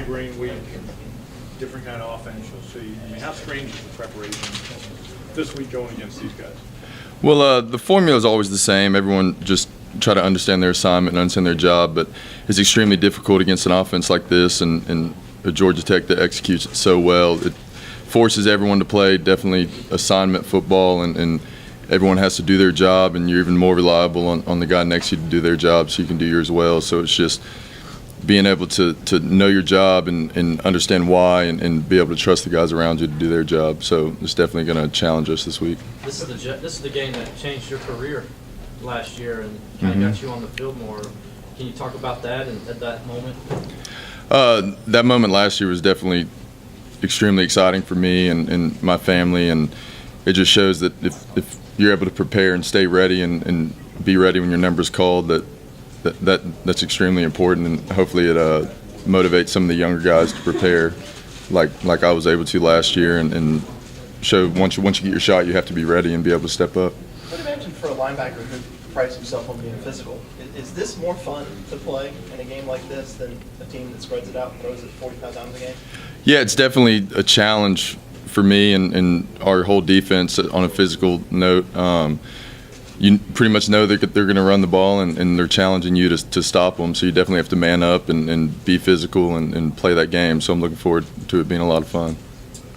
migraine week, different kind of offense you'll see. I mean, how strange is the preparation this week going against these guys? Well, the formula is always the same. Everyone just try to understand their assignment and understand their job, but it's extremely difficult against an offense like this and a Georgia Tech that executes it so well. It forces everyone to play definitely assignment football, and everyone has to do their job, and you're even more reliable on the guy next to you to do their job so you can do yours well. So it's just being able to know your job and understand why and be able to trust the guys around you to do their job. So it's definitely going to challenge us this week. This is the game that changed your career last year and kind of got you on the field more. Can you talk about that and at that moment? That moment last year was definitely extremely exciting for me and my family, and it just shows that if you're able to prepare and stay ready and be ready when your number's called, that's extremely important, and hopefully it motivates some of the younger guys to prepare like I was able to last year and show once you get your shot, you have to be ready and be able to step up. I'd imagine for a linebacker who prides himself on being physical, is this more fun to play in a game like this than a team that spreads it out and throws it 45 times a game? Yeah, it's definitely a challenge for me and our whole defense on a physical note. You pretty much know they're going to run the ball, and they're challenging you to stop them. So you definitely have to man up and be physical and play that game. So I'm looking forward to it being a lot of fun.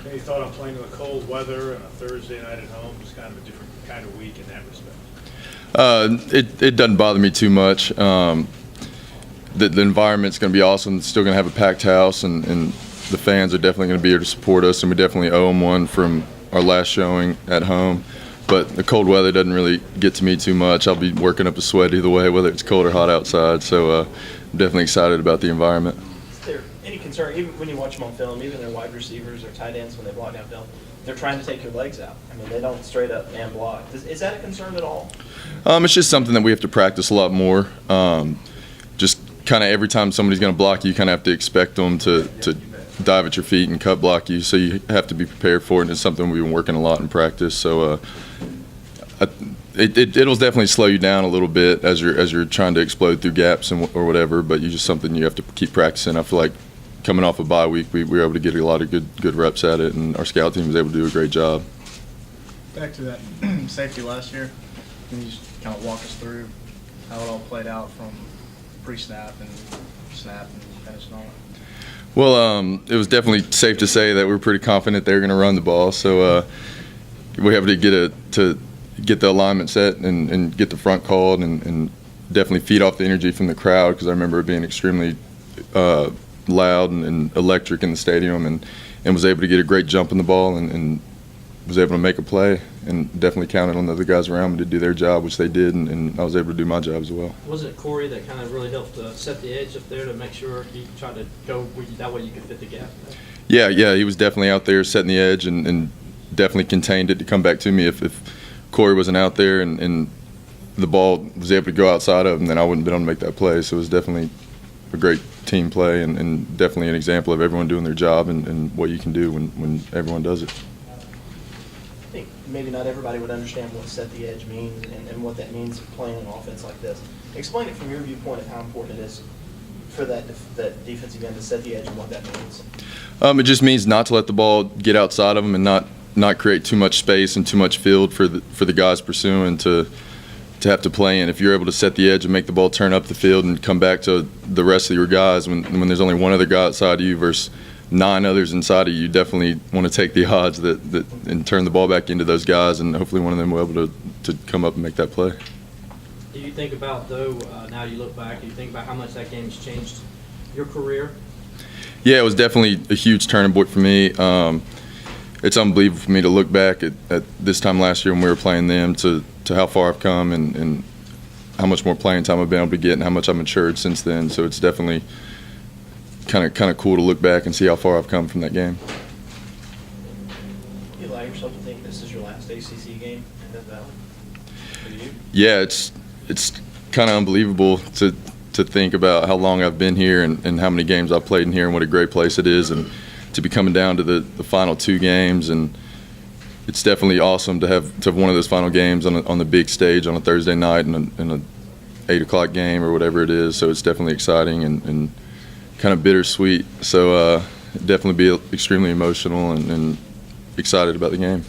Any thought on playing in the cold weather on a Thursday night at home? It's kind of a different kind of week in that respect. It doesn't bother me too much. The environment's going to be awesome. It's still going to have a packed house, and the fans are definitely going to be here to support us, and we definitely owe them one from our last showing at home. But the cold weather doesn't really get to me too much. I'll be working up a sweat either way, whether it's cold or hot outside. So I'm definitely excited about the environment. Is there any concern, even when you watch them on film, even their wide receivers or tight ends when they block downfield, they're trying to take your legs out? I mean, they don't straight up man block. Is that a concern at all? It's just something that we have to practice a lot more. Just kind of every time somebody's going to block you, you kind of have to expect them to dive at your feet and cut block you. So you have to be prepared for it, and it's something we've been working a lot in practice. So it'll definitely slow you down a little bit as you're trying to explode through gaps or whatever. But it's just something you have to keep practicing. I feel like coming off a bye week, we were able to get a lot of good reps at it, and our scout team was able to do a great job. Back to that safety last year, can you just kind of walk us through how it all played out from pre-snap and snap and finish and all that? Well, it was definitely safe to say that we were pretty confident they were going to run the ball. So we were able to get the alignment set and get the front called and definitely feed off the energy from the crowd, because I remember it being extremely loud and electric in the stadium, and was able to get a great jump in the ball and was able to make a play, and definitely counted on the other guys around me to do their job, which they did, and I was able to do my job as well. Was it Corey that kind of really helped set the edge up there to make sure he tried to go that way you could fit the gap? Yeah, he was definitely out there setting the edge and definitely contained it to come back to me. If Corey wasn't out there and the ball was able to go outside of him, then I wouldn't have been able to make that play. So it was definitely a great team play and definitely an example of everyone doing their job and what you can do when everyone does it. I think maybe not everybody would understand what set the edge means and what that means playing an offense like this. Explain it from your viewpoint of how important it is for that defensive end to set the edge and what that means. It just means not to let the ball get outside of them and not create too much space and too much field for the guys pursuing to have to play in. If you're able to set the edge and make the ball turn up the field and come back to the rest of your guys when there's only one other guy outside of you versus 9 others inside of you, definitely want to take the odds that and turn the ball back into those guys, and hopefully one of them will be able to come up and make that play. Do you think about, though, now you look back, do you think about how much that game's changed your career? Yeah, it was definitely a huge turning point for me. It's unbelievable for me to look back at this time last year when we were playing them to how far I've come and how much more playing time I've been able to get and how much I've matured since then. So it's definitely kind of cool to look back and see how far I've come from that game. You allow yourself to think this is your last ACC game in Death Valley? For you? Yeah, it's kind of unbelievable to think about how long I've been here and how many games I've played in here and what a great place it is, and to be coming down to the final 2 games, and it's definitely awesome to have one of those final games on the big stage on a Thursday night in a 8 o'clock game or whatever it is. So it's definitely exciting and kind of bittersweet. So definitely be extremely emotional and excited about the game.